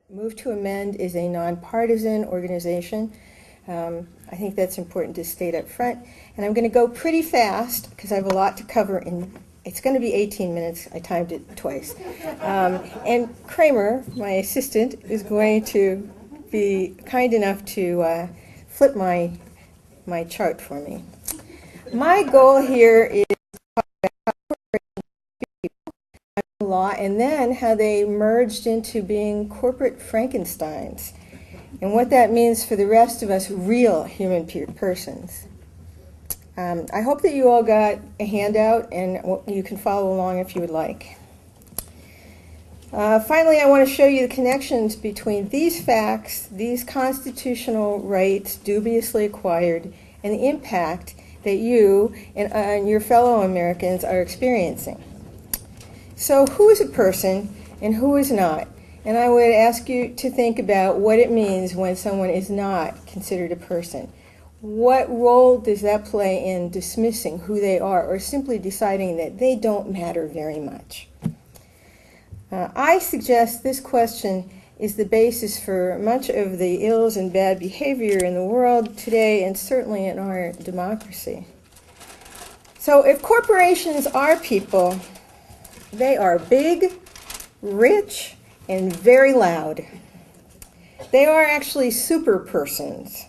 Move to Amend is a nonpartisan organization. I think that's important to state up front. And I'm going to go pretty fast because I have a lot to cover it's going to be 18 minutes. I timed it twice. And Kramer, my assistant, is going to be kind enough to flip my chart for me. My goal here is law and then how they merged into being corporate Frankensteins and what that means for the rest of us real human persons. I hope that you all got a handout and you can follow along if you would like. Finally, I want to show you the connections between these facts, these constitutional rights dubiously acquired, and the impact that you and your fellow Americans are experiencing. So who is a person and who is not? And I would ask you to think about what it means when someone is not considered a person. What role does that play in dismissing who they are or simply deciding that they don't matter very much? I suggest this question is the basis for much of the ills and bad behavior in the world today and certainly in our democracy. So if corporations are people, they are big, rich, and very loud. They are actually super persons.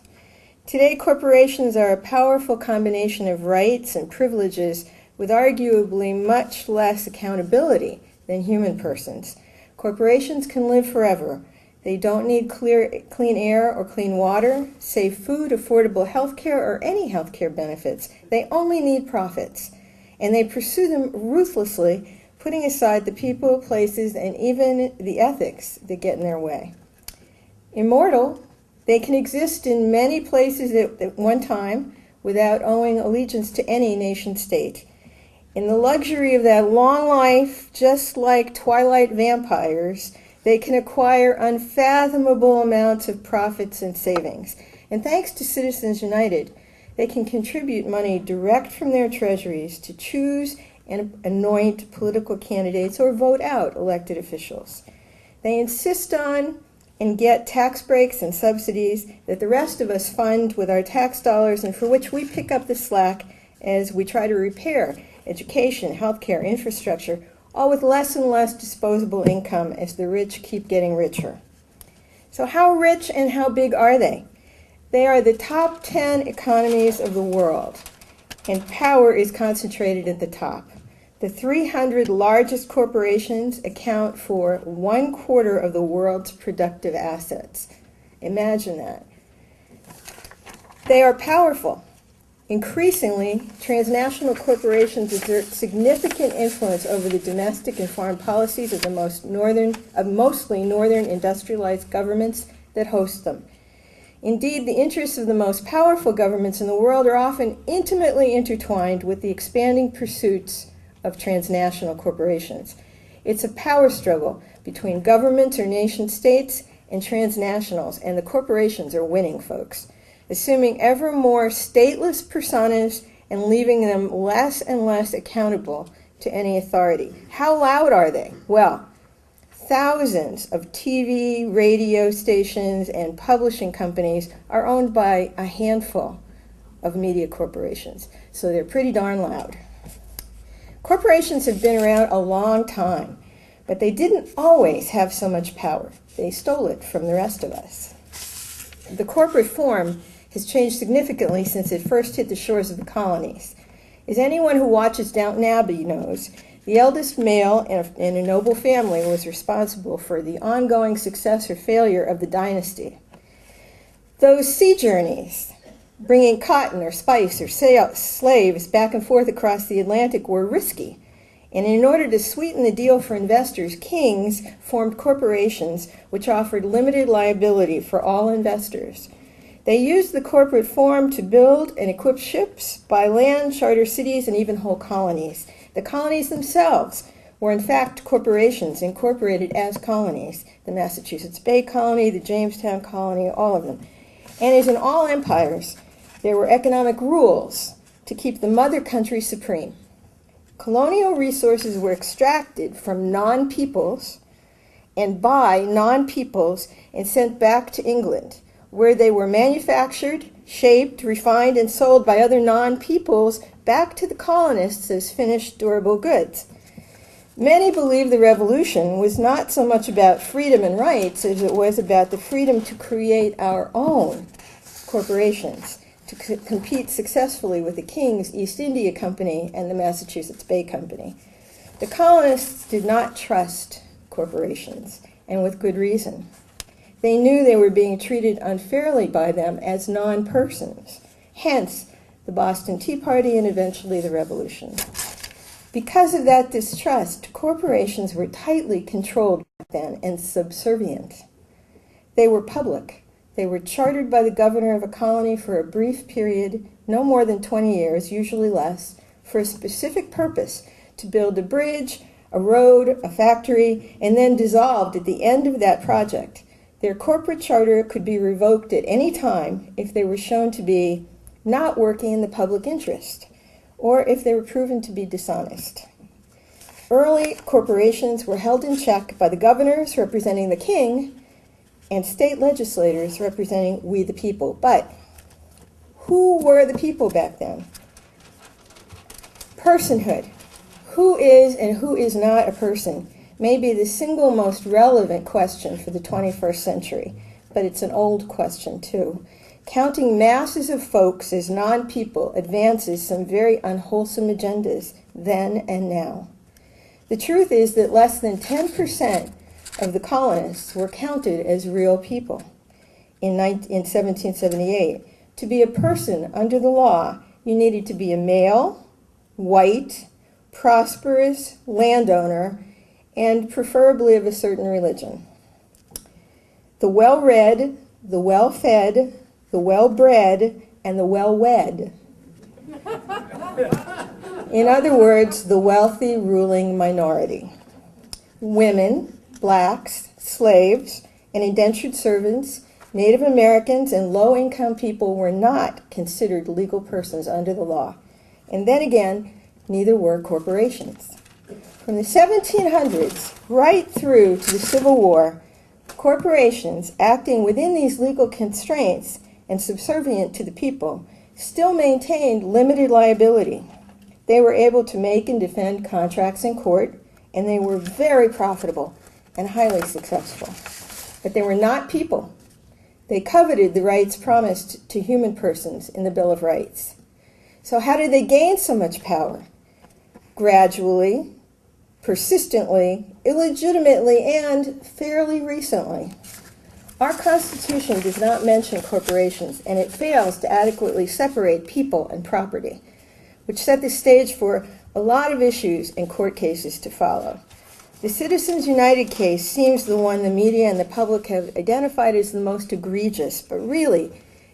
Today, corporations are a powerful combination of rights and privileges with arguably much less accountability than human persons. Corporations can live forever. They don't need clean air or clean water, safe food, affordable health care, or any health care benefits. They only need profits, and they pursue them ruthlessly, putting aside the people, places, and even the ethics that get in their way. Immortal, they can exist in many places at one time without owing allegiance to any nation state. In the luxury of that long life, just like twilight vampires, they can acquire unfathomable amounts of profits and savings. And thanks to Citizens United, they can contribute money direct from their treasuries to choose and anoint political candidates or vote out elected officials. They insist on and get tax breaks and subsidies that the rest of us fund with our tax dollars and for which we pick up the slack as we try to repair education, healthcare, infrastructure, all with less and less disposable income as the rich keep getting richer. So how rich and how big are they? They are the top 10 economies of the world, and power is concentrated at the top. The 300 largest corporations account for 1/4 of the world's productive assets. Imagine that. They are powerful. Increasingly, transnational corporations exert significant influence over the domestic and foreign policies of mostly northern industrialized governments that host them. Indeed, the interests of the most powerful governments in the world are often intimately intertwined with the expanding pursuits of transnational corporations. It's a power struggle between governments or nation states and transnationals, and the corporations are winning, folks, assuming ever more stateless personas and leaving them less and less accountable to any authority. How loud are they? Well, thousands of TV, radio stations, and publishing companies are owned by a handful of media corporations, so they're pretty darn loud. Corporations have been around a long time, but they didn't always have so much power. They stole it from the rest of us. The corporate form has changed significantly since it first hit the shores of the colonies. As anyone who watches Downton Abbey knows, the eldest male in a noble family was responsible for the ongoing success or failure of the dynasty. Those sea journeys, bringing cotton or spice or slaves back and forth across the Atlantic, were risky. And in order to sweeten the deal for investors, kings formed corporations which offered limited liability for all investors. They used the corporate form to build and equip ships, buy land, charter cities, and even whole colonies. The colonies themselves were in fact corporations incorporated as colonies. The Massachusetts Bay Colony, the Jamestown Colony, all of them. And as in all empires, there were economic rules to keep the mother country supreme. Colonial resources were extracted from non-peoples and buy non-peoples and sent back to England, where they were manufactured, shaped, refined, and sold by other non-peoples back to the colonists as finished durable goods. Many believe the revolution was not so much about freedom and rights as it was about the freedom to create our own corporations, to compete successfully with the King's East India Company and the Massachusetts Bay Company. The colonists did not trust corporations, and with good reason. They knew they were being treated unfairly by them as non-persons, hence the Boston Tea Party and eventually the Revolution. Because of that distrust, corporations were tightly controlled back then and subservient. They were public. They were chartered by the governor of a colony for a brief period, no more than 20 years, usually less, for a specific purpose, to build a bridge, a road, a factory, and then dissolved at the end of that project. Their corporate charter could be revoked at any time if they were shown to be not working in the public interest, or if they were proven to be dishonest. Early corporations were held in check by the governors representing the king and state legislators representing we the people. But who were the people back then? Personhood. Who is and who is not a person may be the single most relevant question for the 21st century, but it's an old question too. Counting masses of folks as non-people advances some very unwholesome agendas then and now. The truth is that less than 10% of the colonists were counted as real people in 1778. To be a person under the law, you needed to be a male, white, prosperous landowner, and preferably of a certain religion. The well-read, the well-fed, the well-bred, and the well-wed. In other words, the wealthy ruling minority. Women, blacks, slaves, and indentured servants, Native Americans, and low-income people were not considered legal persons under the law. And then again, neither were corporations. From the 1700s right through to the Civil War, corporations acting within these legal constraints and subservient to the people still maintained limited liability. They were able to make and defend contracts in court, and they were very profitable and highly successful. But they were not people. They coveted the rights promised to human persons in the Bill of Rights. So how did they gain so much power? Gradually, persistently, illegitimately, and fairly recently. Our Constitution does not mention corporations, and it fails to adequately separate people and property, which set the stage for a lot of issues and court cases to follow. The Citizens United case seems the one the media and the public have identified as the most egregious, but really,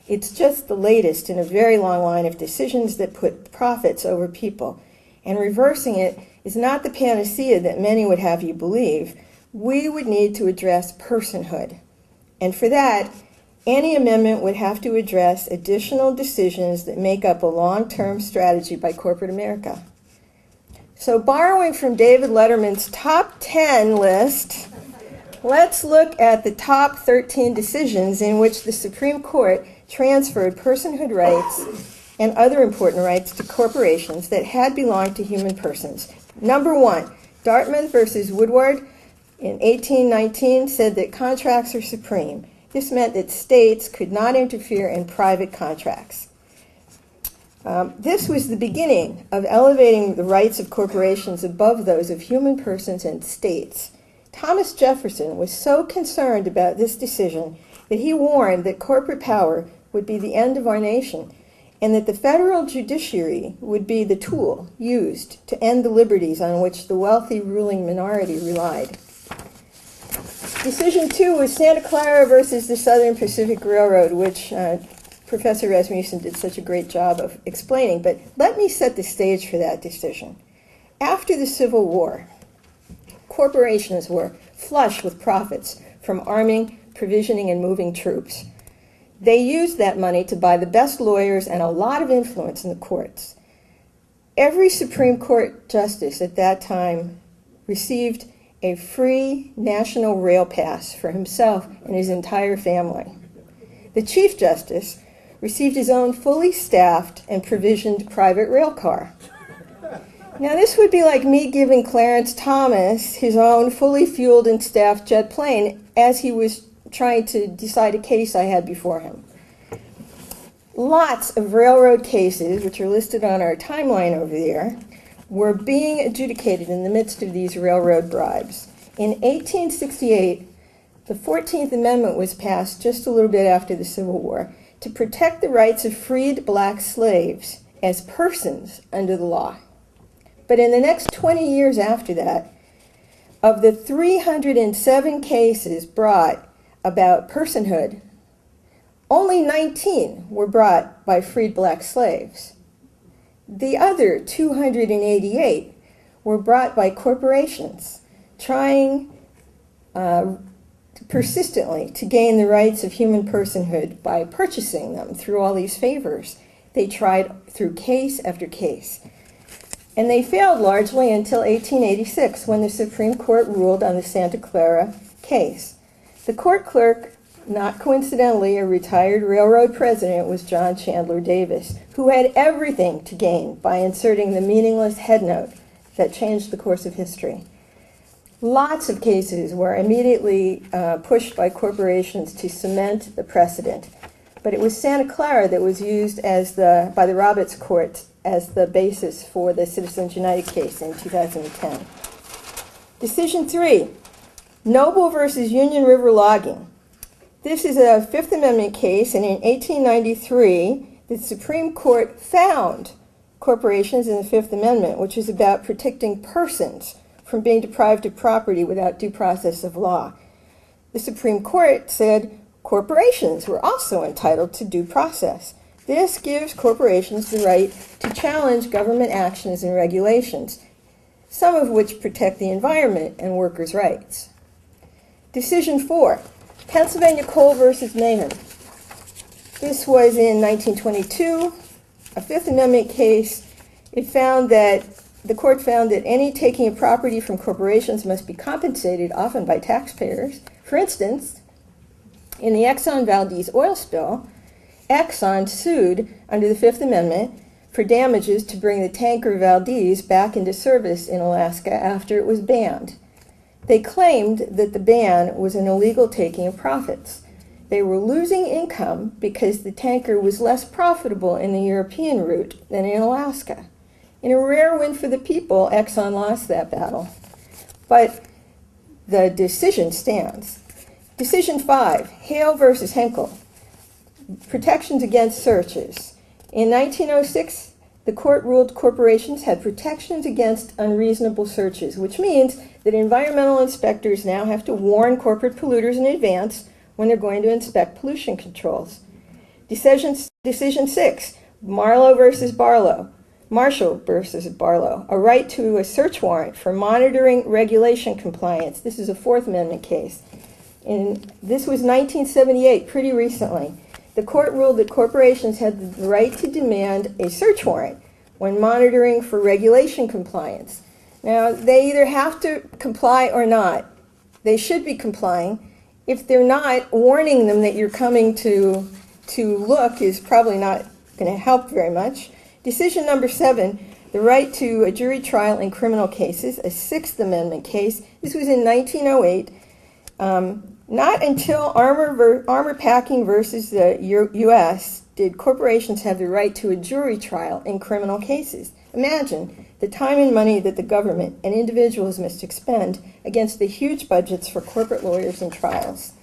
it's just the latest in a very long line of decisions that put profits over people. And reversing it is not the panacea that many would have you believe. We would need to address personhood. And for that, any amendment would have to address additional decisions that make up a long-term strategy by corporate America. So borrowing from David Letterman's top 10 list, let's look at the top 13 decisions in which the Supreme Court transferred personhood rights and other important rights to corporations that had belonged to human persons. Number 1, Dartmouth versus Woodward in 1819 said that contracts are supreme. This meant that states could not interfere in private contracts. This was the beginning of elevating the rights of corporations above those of human persons and states. Thomas Jefferson was so concerned about this decision that he warned that corporate power would be the end of our nation, and that the federal judiciary would be the tool used to end the liberties on which the wealthy ruling minority relied. Decision 2 was Santa Clara versus the Southern Pacific Railroad, which Professor Rasmussen did such a great job of explaining, but let me set the stage for that decision. After the Civil War, corporations were flush with profits from arming, provisioning, and moving troops. They used that money to buy the best lawyers and a lot of influence in the courts. Every Supreme Court justice at that time received a free national rail pass for himself and his entire family. The Chief Justice received his own fully staffed and provisioned private rail car. Now, this would be like me giving Clarence Thomas his own fully fueled and staffed jet plane as he was trying to decide a case I had before him. Lots of railroad cases, which are listed on our timeline over there, were being adjudicated in the midst of these railroad bribes. In 1868, the 14th Amendment was passed just a little bit after the Civil War to protect the rights of freed black slaves as persons under the law. But in the next 20 years after that, of the 307 cases brought about personhood, only 19 were brought by freed black slaves. The other 288 were brought by corporations trying persistently to gain the rights of human personhood by purchasing them through all these favors. They tried through case after case. And they failed largely until 1886, when the Supreme Court ruled on the Santa Clara case. The court clerk, not coincidentally a retired railroad president, was John Chandler Davis, who had everything to gain by inserting the meaningless headnote that changed the course of history. Lots of cases were immediately pushed by corporations to cement the precedent. But it was Santa Clara that was used by the Roberts Court as the basis for the Citizens United case in 2010. Decision 3, Noble versus Union River Logging. This is a Fifth Amendment case, and in 1893, the Supreme Court found corporations in the Fifth Amendment, which is about protecting persons from being deprived of property without due process of law. The Supreme Court said corporations were also entitled to due process. This gives corporations the right to challenge government actions and regulations, some of which protect the environment and workers' rights. Decision 4, Pennsylvania Coal versus Mayhem. This was in 1922, a Fifth Amendment case. The court found that any taking of property from corporations must be compensated, often by taxpayers. For instance, in the Exxon Valdez oil spill, Exxon sued under the Fifth Amendment for damages to bring the tanker Valdez back into service in Alaska after it was banned. They claimed that the ban was an illegal taking of profits. They were losing income because the tanker was less profitable in the European route than in Alaska. In a rare win for the people, Exxon lost that battle. But the decision stands. Decision 5, Hale versus Henkel. Protections against searches. In 1906, the court ruled corporations had protections against unreasonable searches, which means that environmental inspectors now have to warn corporate polluters in advance when they're going to inspect pollution controls. Decision 6, Marshall versus Barlow, a right to a search warrant for monitoring regulation compliance. This is a Fourth Amendment case. And this was 1978, pretty recently. The court ruled that corporations had the right to demand a search warrant when monitoring for regulation compliance. Now, they either have to comply or not. They should be complying. If they're not, warning them that you're coming to look is probably not going to help very much. Decision number 7, the right to a jury trial in criminal cases, a Sixth Amendment case. This was in 1908. Not until armor packing versus the U.S. did corporations have the right to a jury trial in criminal cases. Imagine the time and money that the government and individuals must expend against the huge budgets for corporate lawyers and trials.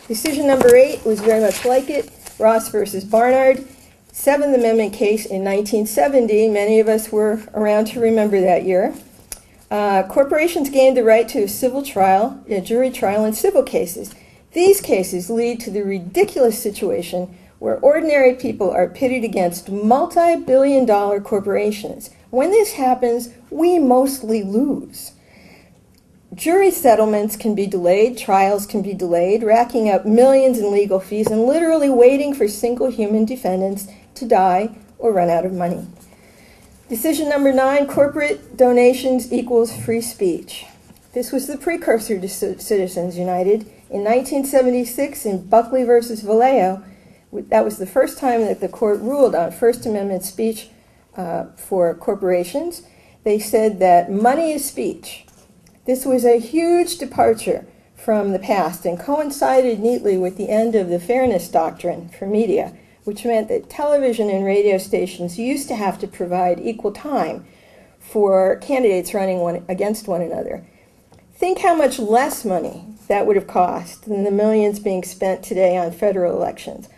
Decision number 8 was very much like it, Ross versus Barnard, Seventh Amendment case in 1970. Many of us were around to remember that year. Corporations gained the right to a civil trial, a jury trial in civil cases. These cases lead to the ridiculous situation where ordinary people are pitted against multi-billion-dollar corporations. When this happens, we mostly lose. Jury settlements can be delayed, trials can be delayed, racking up millions in legal fees and literally waiting for single human defendants to die or run out of money. Decision number 9, corporate donations equals free speech. This was the precursor to Citizens United. In 1976, in Buckley versus Vallejo, that was the first time that the court ruled on First Amendment speech for corporations. They said that money is speech. This was a huge departure from the past and coincided neatly with the end of the fairness doctrine for media, which meant that television and radio stations used to have to provide equal time for candidates running against one another. Think how much less money that would have cost than the millions being spent today on federal elections.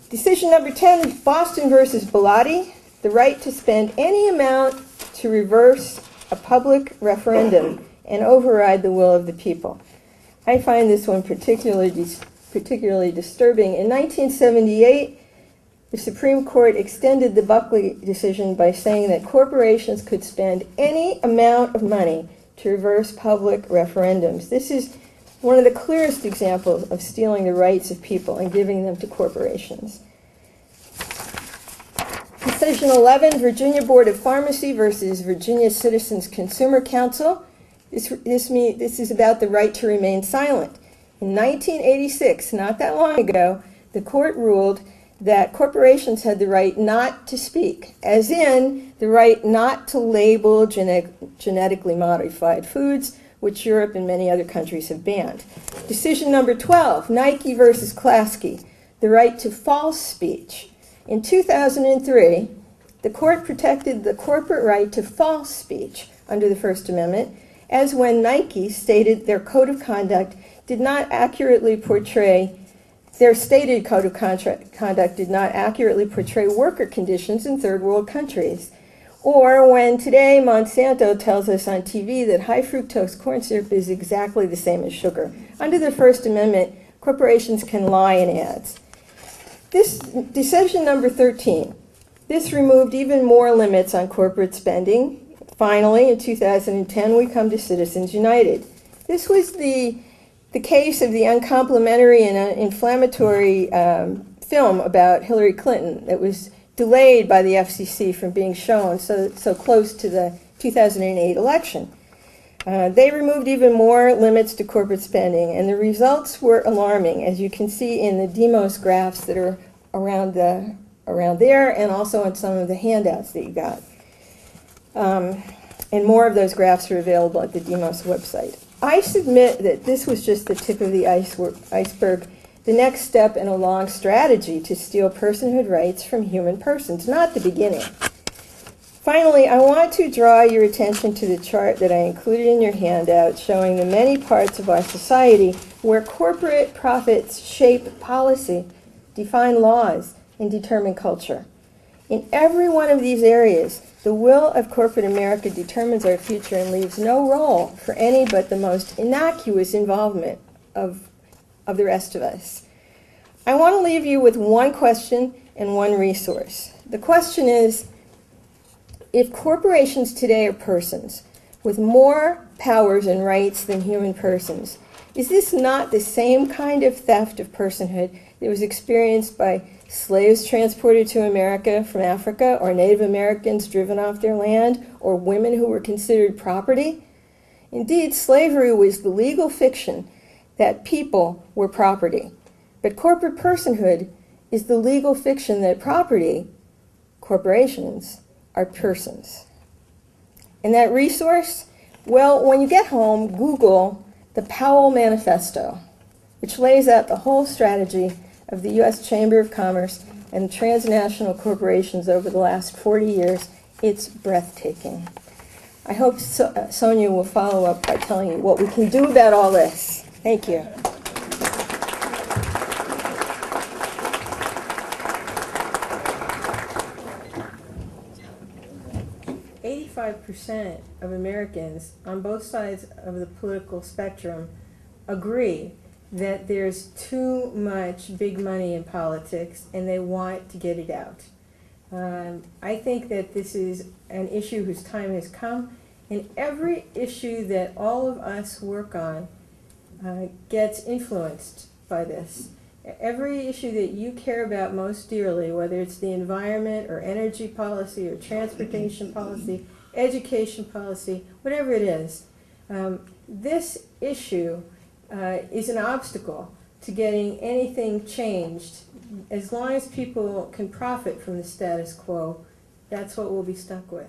Decision number 10, Boston versus Bellotti, the right to spend any amount to reverse a public referendum and override the will of the people. I find this one particularly disturbing. In 1978, the Supreme Court extended the Buckley decision by saying that corporations could spend any amount of money to reverse public referendums. This is one of the clearest examples of stealing the rights of people and giving them to corporations. Decision 11, Virginia Board of Pharmacy versus Virginia Citizens Consumer Council. This is about the right to remain silent. In 1986, not that long ago, the court ruled that corporations had the right not to speak, as in the right not to label genetically modified foods, which Europe and many other countries have banned. Decision number 12, Nike versus Klasky, the right to false speech. In 2003, the court protected the corporate right to false speech under the First Amendment, as when Nike stated their code of conduct did not accurately portray, their stated code of conduct did not accurately portray worker conditions in third world countries. Or when today Monsanto tells us on TV that high fructose corn syrup is exactly the same as sugar. Under the First Amendment, corporations can lie in ads. This decision number 13, this removed even more limits on corporate spending. Finally, in 2010, we come to Citizens United. This was the case of the uncomplimentary and inflammatory film about Hillary Clinton that was delayed by the FCC from being shown so close to the 2008 election. They removed even more limits to corporate spending, and the results were alarming, as you can see in the Demos graphs that are around there, and also on some of the handouts that you got. And more of those graphs are available at the Demos website. I submit that this was just the tip of the iceberg, the next step in a long strategy to steal personhood rights from human persons, not the beginning. Finally, I want to draw your attention to the chart that I included in your handout showing the many parts of our society where corporate profits shape policy, define laws, and determine culture. In every one of these areas, the will of corporate America determines our future and leaves no role for any but the most innocuous involvement of the rest of us. I want to leave you with one question and one resource. The question is, if corporations today are persons with more powers and rights than human persons, is this not the same kind of theft of personhood that was experienced by slaves transported to America from Africa, or Native Americans driven off their land, or women who were considered property? Indeed, slavery was the legal fiction that people were property. But corporate personhood is the legal fiction that property, corporations, are persons. And that resource? Well, when you get home, Google the Powell Manifesto, which lays out the whole strategy of the U.S. Chamber of Commerce and transnational corporations over the last 40 years. It's breathtaking. I hope Sonia will follow up by telling you what we can do about all this. Thank you. 85% of Americans on both sides of the political spectrum agree that there's too much big money in politics and they want to get it out. I think that this is an issue whose time has come, and every issue that all of us work on gets influenced by this. Every issue that you care about most dearly, whether it's the environment or energy policy or transportation policy, education policy, whatever it is. This issue is an obstacle to getting anything changed. As long as people can profit from the status quo, that's what we'll be stuck with.